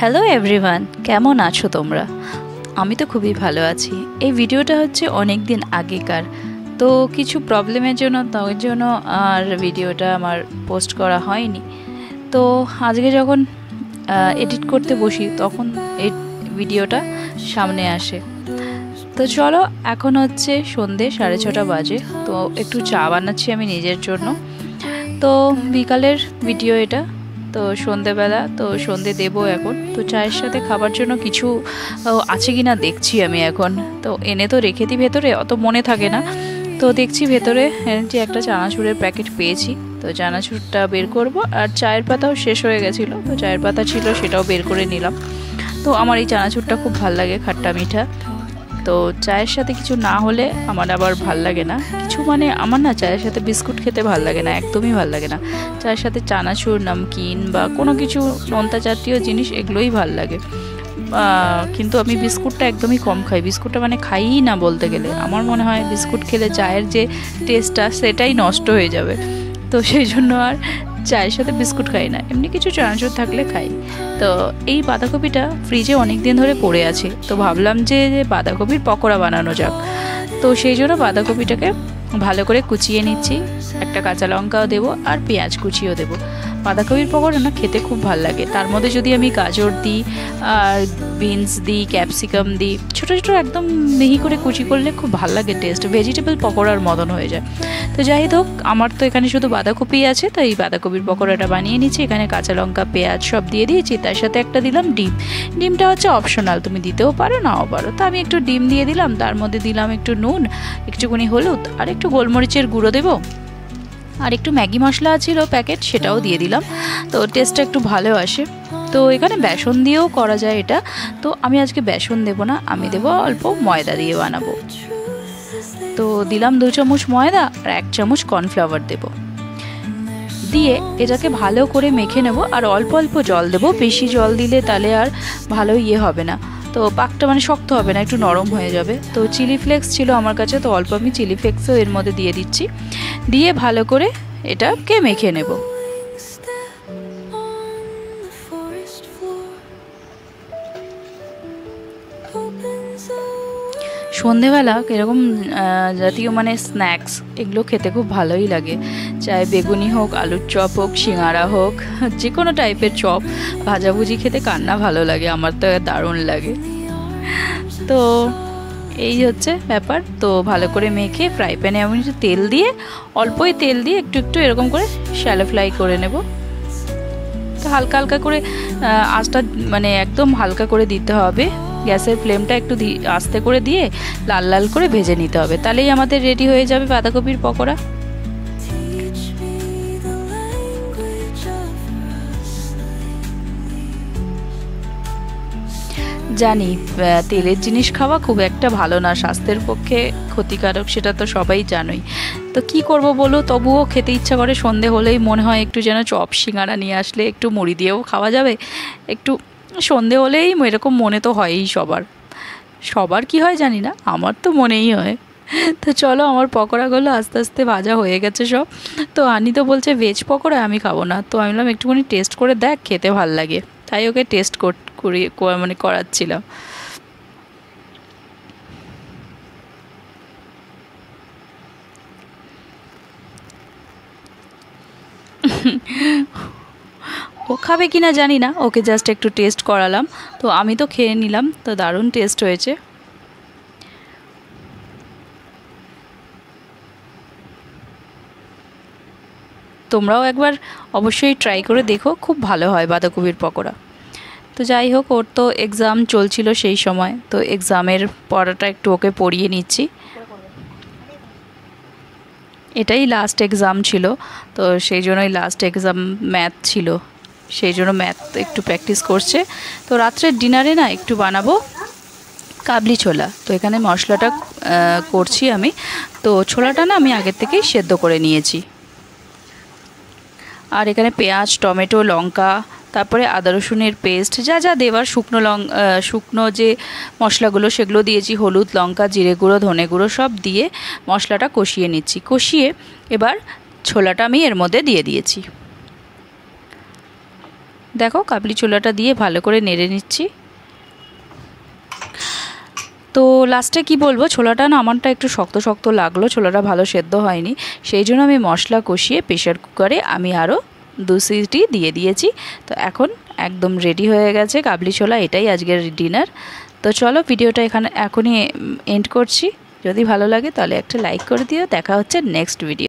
Hello everyone, কেমন আছো তোমরা? আমি তো খুবই ভালো আছি। এই ভিডিওটা হচ্ছে অনেক দিন আগেকার, তো কিছু প্রবলেমের জন্য তার জন্য আর ভিডিওটা আমার পোস্ট করা হয়নি। তো আজকে যখন এডিট করতে বসি তখন এই ভিডিওটা সামনে আসে। তো চলো, এখন হচ্ছে সন্ধে 6:30 বাজে। তো একটু চা বানাচ্ছি আমি নিজের জন্য। তো বিকালের ভিডিও এটা। তো সন্ধেবেলা, তো সন্ধে দেবো এখন। তো চায়ের সাথে খাবার জন্য কিছু আছে কি না দেখছি আমি এখন। তো এনে তো রেখে দিই ভেতরে, অত মনে থাকে না। তো দেখছি ভেতরে যে একটা চানাচুরের প্যাকেট পেয়েছি। তো চানাচুরটা বের করব, আর চায়ের পাতাও শেষ হয়ে গেছিলো, তো চায়ের পাতা ছিল সেটাও বের করে নিলাম। তো আমার এই চানাচুরটা খুব ভাল লাগে, খাট্টা মিঠা। তো চায়ের সাথে কিছু না হলে আমার আবার ভাল লাগে না কিছু, মানে আমার না চায়ের সাথে বিস্কুট খেতে ভাল লাগে না, একদমই ভাল লাগে না। চায়ের সাথে চানাচুর, নামকিন বা কোনো কিছু নোনতা জাতীয় জিনিস এগুলোই ভাল লাগে। কিন্তু আমি বিস্কুটটা একদমই কম খাই, বিস্কুটটা মানে খাইই না বলতে গেলে। আমার মনে হয় বিস্কুট খেলে চায়ের যে টেস্টটা সেটাই নষ্ট হয়ে যাবে। তো সেই জন্য আর চায়ের সাথে বিস্কুট খাই না, এমনি কিছু চানাচুর থাকলে খাই। তো এই বাঁধাকপিটা ফ্রিজে অনেক দিন ধরে পড়ে আছে, তো ভাবলাম যে বাঁধাকপির পকোড়া বানানো যাক। তো সেই জন্য বাঁধাকপিটাকে ভালো করে কুচিয়ে নিচ্ছি, একটা কাঁচা লঙ্কাও দেবো আর পেঁয়াজ কুচিও দেবো। বাঁধাকপির পকোড়া না খেতে খুব ভালো লাগে, তার মধ্যে যদি আমি গাজর দিই আর বিনস দিই, ক্যাপসিকাম দিই, ছোটো ছোটো একদম মিহি করে কুচি করলে খুব ভালো লাগে, টেস্ট ভেজিটেবল পকোড়ার মতন হয়ে যায়। তো যাই হোক, আমার তো এখানে শুধু বাঁধাকপি আছে, তো এই বাঁধাকপির পকোড়াটা বানিয়ে নিচ্ছি। এখানে কাঁচা লঙ্কা, পেঁয়াজ সব দিয়ে দিয়েছি, তার সাথে একটা দিলাম ডিম। ডিমটা হচ্ছে অপশনাল, তুমি দিতেও পারো নাও পারো। তো আমি একটু ডিম দিয়ে দিলাম, তার মধ্যে দিলাম একটু নুন, একটুখানি হলুদ আর একটু গোলমরিচের গুঁড়ো দেবো, আর একটু ম্যাগি মশলা ছিল প্যাকেট, সেটাও দিয়ে দিলাম। তো টেস্টটা একটু ভালো আসে। তো এখানে বেসন দিয়েও করা যায় এটা, তো আমি আজকে বেসন দেবো না, আমি দেবো অল্প ময়দা দিয়ে বানাবো। তো দিলাম 2 চামচ ময়দা আর 1 চামচ কর্নফ্লাওয়ার দেবো, দিয়ে এটাকে ভালো করে মেখে নেব। আর অল্প অল্প জল দেবো, বেশি জল দিলে তাহলে আর ভালো হবে না, তো পাকটা মানে শক্ত হবে না, একটু নরম হয়ে যাবে। তো চিলি ফ্লেক্স ছিল আমার কাছে, তো অল্প আমি চিলি ফ্লেক্সও এর মধ্যে দিয়ে দিচ্ছি, দিয়ে ভালো করে এটাকে মেখে নেব। সন্ধেবেলা এরকম জাতীয় মানে স্ন্যাক্স এগুলো খেতে খুব ভালোই লাগে, চাই বেগুনি হোক, আলুর চপ হোক, সিঙাড়া হোক, যে কোনো টাইপের চপ ভাজাভুজি খেতে কার না ভালো লাগে, আমার তো দারুণ লাগে। তো এই হচ্ছে ব্যাপার। তো ভালো করে মেখে ফ্রাই প্যানে আমি তেল দিয়ে, অল্পই তেল দিয়ে একটু একটু এরকম করে শ্যালো ফ্রাই করে নেব। তো হালকা হালকা করে আঁচটা মানে একদম হালকা করে দিতে হবে, গ্যাসের ফ্লেমটা একটু আস্তে করে দিয়ে লাল লাল করে ভেজে নিতে হবে, তাহলেই আমাদের রেডি হয়ে যাবে বাঁধাকপির পকোড়া। জানি তেলের জিনিস খাওয়া খুব একটা ভালো না, স্বাস্থ্যের পক্ষে ক্ষতিকারক, সেটা তো সবাই জানোই। তো কি করব বলো, তবুও খেতে ইচ্ছা করে। সন্ধে হলেই মনে হয় একটু যেন চপ সিঙ্গারা নিয়ে আসলে একটু মুড়ি দিয়েও খাওয়া যাবে। একটু সন্ধে হলেই এরকম মনে তো হয়ই সবার, সবার কি হয় জানি না, আমার তো মনেই হয়। তো চলো, আমার পকোড়াগুলো আস্তে আস্তে ভাজা হয়ে গেছে সব। তো আনি তো বলছে ভেজ পকোড়া, আমি খাবো না। তো আমি বললাম একটুখানি টেস্ট করে দেখ, খেতে ভাল লাগে, তাই ওকে টেস্ট মানে করাচ্ছিলাম। ও খাবে কিনা জানি না, ওকে জাস্ট একটু টেস্ট করালাম। তো আমি তো খেয়ে নিলাম, তো দারুণ টেস্ট হয়েছে। তোমরাও একবার অবশ্যই ট্রাই করে দেখো, খুব ভালো হয় বাঁধাকপির পকোড়া। তো যাই হোক, ওর তো এক্সাম চলছিল সেই সময়, তো এক্সামের পড়াটা একটু ওকে পড়িয়ে নিচ্ছি। এটাই লাস্ট এক্সাম ছিল, তো সেই জন্যই লাস্ট এক্সাম ম্যাথ ছিল, সেই জন্য ম্যাথ একটু প্র্যাকটিস করছে। তো রাত্রের ডিনারে না একটু বানাবো কাবলি ছোলা। তো এখানে মশলাটা করছি আমি। তো ছোলাটা না আমি আগের থেকেই সেদ্ধ করে নিয়েছি। আর এখানে পেঁয়াজ, টমেটো, লঙ্কা, তারপরে আদা রসুনের পেস্ট, যা যা দেওয়ার, শুকনো যে মশলাগুলো সেগুলো দিয়েছি, হলুদ, লঙ্কা, জিরে গুঁড়ো, ধনে গুঁড়ো সব দিয়ে মশলাটা কষিয়ে নিচ্ছি। কষিয়ে এবার ছোলাটা আমি এর মধ্যে দিয়ে দিয়েছি। দেখো কাবলি ছোলাটা দিয়ে ভালো করে নেড়ে নিচ্ছি। তো লাস্টে কি বলবো, ছোলাটা না আমারটা একটু শক্ত শক্ত লাগলো, ছোলাটা ভালো সেদ্ধ হয়নি, সেই জন্য আমি মশলা কষিয়ে প্রেশার কুকারে আমি আরও 2 সিটি দিয়ে দিয়েছি। তো এখন একদম রেডি হয়ে গেছে কাবলি ছোলা, এটাই আজকের ডিনার। তো চলো ভিডিওটা এখানে এখনই এন্ড করছি। যদি ভালো লাগে তাহলে একটা লাইক করে দিও। দেখা হচ্ছে নেক্সট ভিডিও।